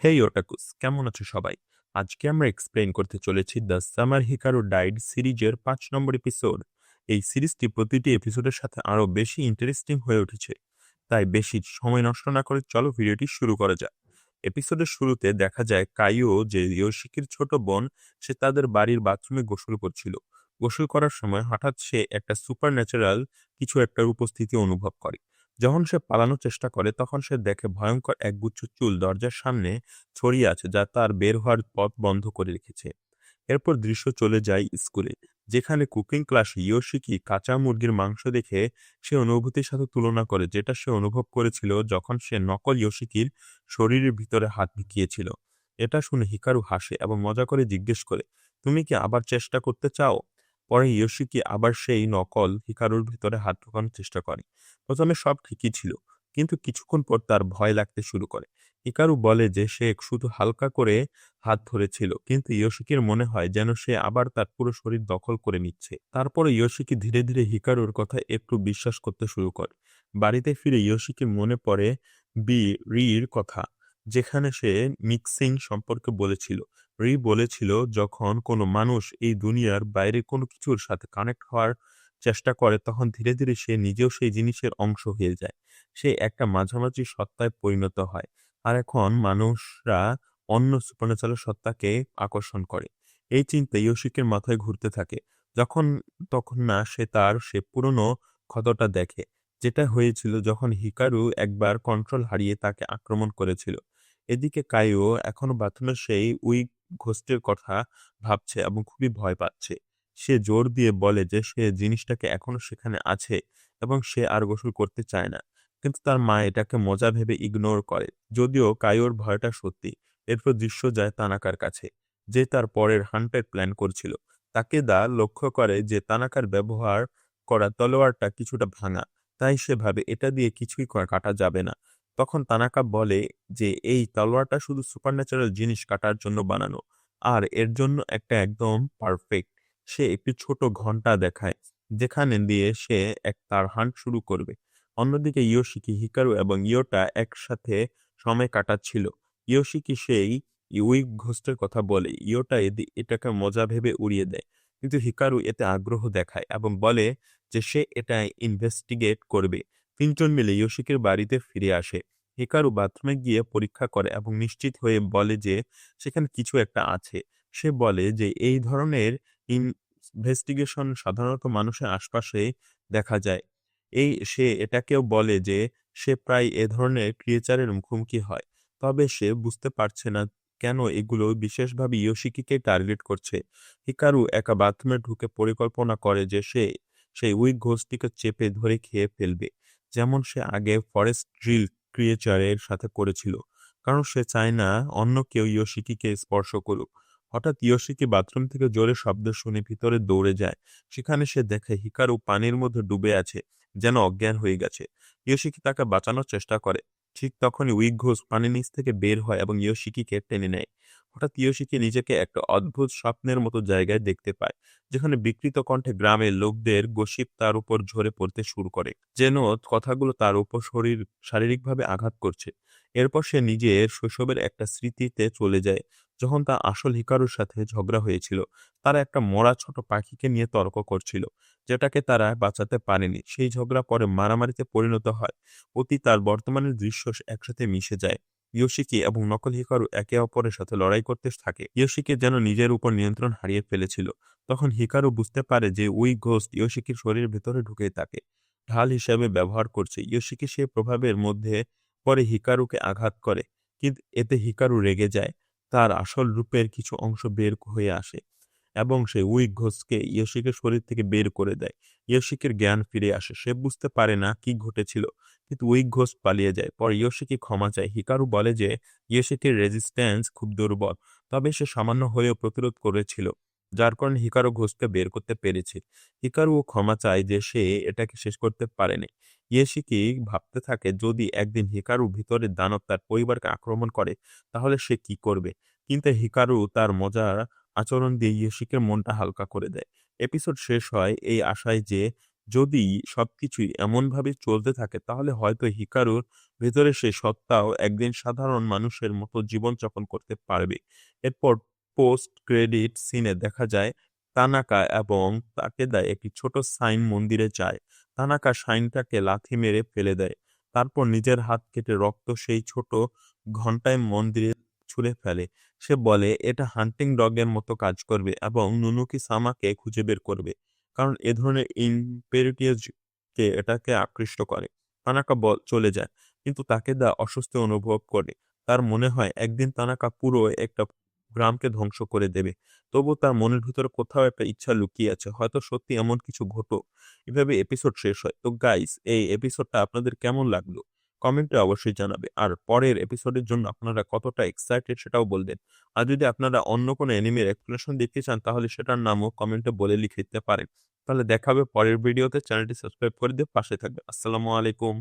হেই ওটাকুস, কেমন আছো সবাই? আজকে আমরা এক্সপ্লেইন করতে চলেছি দ্য সামার হিকারু ডাইড সিরিজের ৫ নম্বর এপিসোড। এই সিরিজটি প্রতিটি এপিসোডের সাথে আরো বেশি ইন্টারেস্টিং হয়ে উঠেছে। তাই বেশি সময় নষ্ট না করে চলো ভিডিওটি শুরু করা যাক। এপিসোডের শুরুতে দেখা যায় কাইও যে ইয়োশিকির ছোট বোন, সে তাদের বাড়ির বাথরুমে গোসল করছিল। গোসল করার সময় হঠাৎ সে একটা সুপার ন্যাচারাল কিছু একটার উপস্থিতি অনুভব করে। যখন সে পালানোর চেষ্টা করে তখন সে দেখে ভয়ঙ্কর একগুচ্ছ চুল দরজার সামনে ছড়িয়ে আছে, যা তার বের হওয়ার পথ বন্ধ করে রেখেছে। এরপর দৃশ্য চলে যায় স্কুলে, যেখানে কুকিং ক্লাসে ইয়োশিকি কাঁচা মুরগির মাংস দেখে সে অনুভূতির সাথে তুলনা করে যেটা সে অনুভব করেছিল যখন সে নকল ইয়োশিকির শরীরের ভিতরে হাত ঢুকিয়েছিল। এটা শুনে হিকারু হাসে এবং মজা করে জিজ্ঞেস করে, তুমি কি আবার চেষ্টা করতে চাও? পরে ইয়োশিকি আবার সেই নকল হিকারুর ভিতরে হাত ঢোকানোর চেষ্টা করে। প্রথমে সব ঠিকই ছিল, কিন্তু কিছুক্ষণ পর তার ভয় লাগতে শুরু করে। হিকারু বলে যে সে শুধু হালকা করে হাত ধরেছিল, কিন্তু ইয়োশিকির মনে হয় যেন সে আবার তার পুরো শরীর দখল করে নিচ্ছে। তারপরে ইয়োশিকি ধীরে ধীরে হিকারুর কথা একটু বিশ্বাস করতে শুরু করে। বাড়িতে ফিরে ইয়োশিকির মনে পড়ে রির কথা, যেখানে সে মিক্সিং সম্পর্কে বলেছিল। রি বলেছিল যখন কোনো মানুষ এই দুনিয়ার বাইরে কোনো কিছুর সাথে কানেক্ট হওয়ার চেষ্টা করে তখন ধীরে ধীরে সে নিজেও সেই জিনিসের অংশ হয়ে যায়। সে একটা মাঝামাঝি সত্তায় পরিণত হয়। আর এখন মানুষরা অন্য সুপারন্যাচারাল সত্তাকে আকর্ষণ করে। এই চিন্তা ইয়োশিকের মাথায় ঘুরতে থাকে। যখন তখন না সে পুরনো ক্ষতটা দেখে, যেটা হয়েছিল যখন হিকারু একবার কন্ট্রোল হারিয়ে তাকে আক্রমণ করেছিল। এদিকে কাইও এখনো বাথরুমের সেই উইক ঘোস্টের কথা ভাবছে এবং খুবই ভয় পাচ্ছে। সে জোর দিয়ে বলে যে সে জিনিসটাকে এখনো সেখানে আছে এবং সে আর গোসল করতে চায় না। কিন্তু তার মা এটাকে মজা ভেবে ইগনোর করে। যদিও কাইওর ভয়টা সত্যি। এরপর দৃশ্য যায় তানাকার কাছে, যে তার পরের হান্টের প্ল্যান করছিল। তাকেদা লক্ষ্য করে যে তানাকার ব্যবহার করা তলোয়ারটা কিছুটা ভাঙা, তাই সে ভাবে এটা দিয়ে কিছুই কাটা যাবে না। তখন তানাকা বলে যে এই তলোয়ারটা শুধু সুপারন্যাচারাল জিনিস কাটার জন্য বানানো, আর এর জন্য একটা একদম পারফেক্ট। সে একটি ছোট ঘন্টা দেখায়, যেখানে দিয়ে সে তার হান্ট শুরু করবে। অন্যদিকে ইয়োশিকি, হিকারু এবং ইয়োটা একসাথে সময় কাটাচ্ছিল। ইয়োশিকি সেই উইক ঘোস্টের কথা বলে, ইয়োটা এটাকে মজা ভেবে উড়িয়ে দেয়। কিন্তু হিকারু এতে আগ্রহ দেখায় এবং বলে যে সে এটা ইনভেস্টিগেট করবে। তিনজন মিলে ইয়োশিকির বাড়িতে ফিরে আসে। হিকারু বাথরুমে গিয়ে পরীক্ষা করে এবং নিশ্চিত হয়ে বলে যে সেখানে কিছু একটা আছে। সে বলে যে এই ধরনের ইনভেস্টিগেশন সাধারণত মানুষের আশপাশে দেখা যায়। সে এটাকেও বলে যে সে প্রায় এ ধরনের ক্রিয়েচারের মুখোমুখি হয়। তবে সে বুঝতে পারছে না কেন এগুলো বিশেষভাবে ইয়োশিকিকে টার্গেট করছে। হিকারু একা বাথরুমে ঢুকে পরিকল্পনা করে যে সে সেই উইক ঘোস্টটিকে চেপে ধরে খেয়ে ফেলবে, যেমন সে আগে ফরেস্ট ড্রিল ক্রিয়েচারের সাথে করেছিল। কারণ সে চায় না অন্য কেউ ইয়োশিকিকে স্পর্শ করুক। হঠাৎ ইয়োশিকি বাথরুম থেকে জোরে শব্দ শুনে ভিতরে দৌড়ে যায়। সেখানে সে দেখে হিকারু পানির মধ্যে ডুবে আছে, যেন অজ্ঞান হয়ে গেছে। ইয়োশিকি তাকে বাঁচানোর চেষ্টা করে। ঠিক তখনই উইক ঘোস্ট পানির নিচ থেকে বের হয় এবং ইয়োশিকিকে টেনে নেয়। হঠাৎ ইয়োশিকি নিজেকে একটা অদ্ভুত স্বপ্নের মতো জায়গায় দেখতে পায়, যেখানে বিকৃত কণ্ঠে গ্রামের লোকদের গসিপ তার উপর ঝরে পড়তে শুরু করে, যেন কথাগুলো তার উপর শারীরিকভাবে আঘাত করছে। এরপর সে নিজের শৈশবের একটা স্মৃতিতে চলে যায়, যখন তার আসল হিকারুর সাথে ঝগড়া হয়েছিল। তারা একটা মরা ছোট পাখিকে নিয়ে তর্ক করছিল, যেটাকে তারা বাঁচাতে পারেনি। সেই ঝগড়া পরে মারামারিতে পরিণত হয়। অতীত আর বর্তমানের দৃশ্য একসাথে মিশে যায়। ইয়োশিকি এবং নকল হিকারু একে অপরের সাথে লড়াই করতে থাকে। ইয়োশিকি যেন নিজের উপর নিয়ন্ত্রণ হারিয়ে ফেলেছিল। তখন হিকারু বুঝতে পারে যে ওই ঘোস্ট ইয়োশিকির শরীরের ভেতরে ঢুকে তাকে ঢাল হিসেবে ব্যবহার করছে। ইয়োশিকি সে প্রভাবের মধ্যে পরে হিকারুকে আঘাত করে, কিন্তু এতে হিকারু রেগে যায়। তার আসল রূপের কিছু অংশ বের হয়ে আসে এবং সে উইক ঘোস্টকে ইয়োশিকের শরীর থেকে বের করে দেয়। ইয়োশিকের জ্ঞান ফিরে আসে। সে বুঝতে পারে না কি ঘটেছিল, কিন্তু উইক ঘোস্ট পালিয়ে যায়। পরে ইয়োশিকি ক্ষমা চায়। হিকারু বলে যে ইয়োশিকির রেজিস্ট্যান্স খুব দুর্বল, তবে সে সামান্য হলেও প্রতিরোধ করেছিল, যার কারণে হিকারু ঘোস্টকে বের করতে পেরেছে। হিকারুও ক্ষমা চায় যে সে এটাকে শেষ করতে পারেনি। ইয়োশিকি ভাবতে থাকে যদি একদিন হিকারু ভিতরের দানব তার পরিবারকে আক্রমণ করে তাহলে সে কি করবে। কিন্তু হিকারু তার মজার আচরণ দিয়ে ইয়োশিকের মনটা হালকা করে দেয়। এপিসোড শেষ হয় এই আশায় যে যদি সবকিছুই এমনভাবে চলতে থাকে তাহলে হয়তো হিকারুর ভেতরে সেই সত্তাও একদিন সাধারণ মানুষের মতো জীবনযাপন করতে পারবে। এরপর পোস্ট ক্রেডিট সিনে দেখা যায় তানাকা এবং তাকেদা একটি ছোট সাইন মন্দিরে যায়। তানাকা সাইনটাকে লাথি মেরে ফেলে দেয়। তারপর নিজের হাত কেটে রক্ত সেই ছোট ঘন্টায় মন্দিরে ছুঁড়ে ফেলে। সে বলে এটা হান্টিং ডগের মতো কাজ করবে এবং নুনুকি সামাকে খুঁজে বের করবে। কারণ এ ধরনের কে এটাকে আকৃষ্ট করে। তানাকা চলে যায়। কিন্তু তাকেদা অস্বস্তি অনুভব করে। তার মনে হয় একদিন তানাকা পুরো একটা গ্রামকে ধ্বংস করে দেবে। তবুও তার মনের ভিতরে কোথাও একটা ইচ্ছা লুকিয়ে আছে। হয়তো সত্যি এমন কিছু ঘটুক। এভাবে এপিসোড শেষ হয়। তো গাইস, এই এপিসোডটা আপনাদের কেমন লাগলো? কমেন্টে অবশ্যই জানাবে। আর পরের এপিসোডের জন্য আপনারা কতটা এক্সাইটেড সেটাও বলবেন। আর যদি আপনারা অন্য কোনো অ্যানিমের এক্সপ্লেনেশন দেখতে চান তাহলে সেটার নামও কমেন্টে বলে লিখে দিতে পারেন। তাহলে দেখা হবে পরের ভিডিওতে। চ্যানেলটি সাবস্ক্রাইব করে দিয়ে পাশে থাকবেন। আসসালামু আলাইকুম।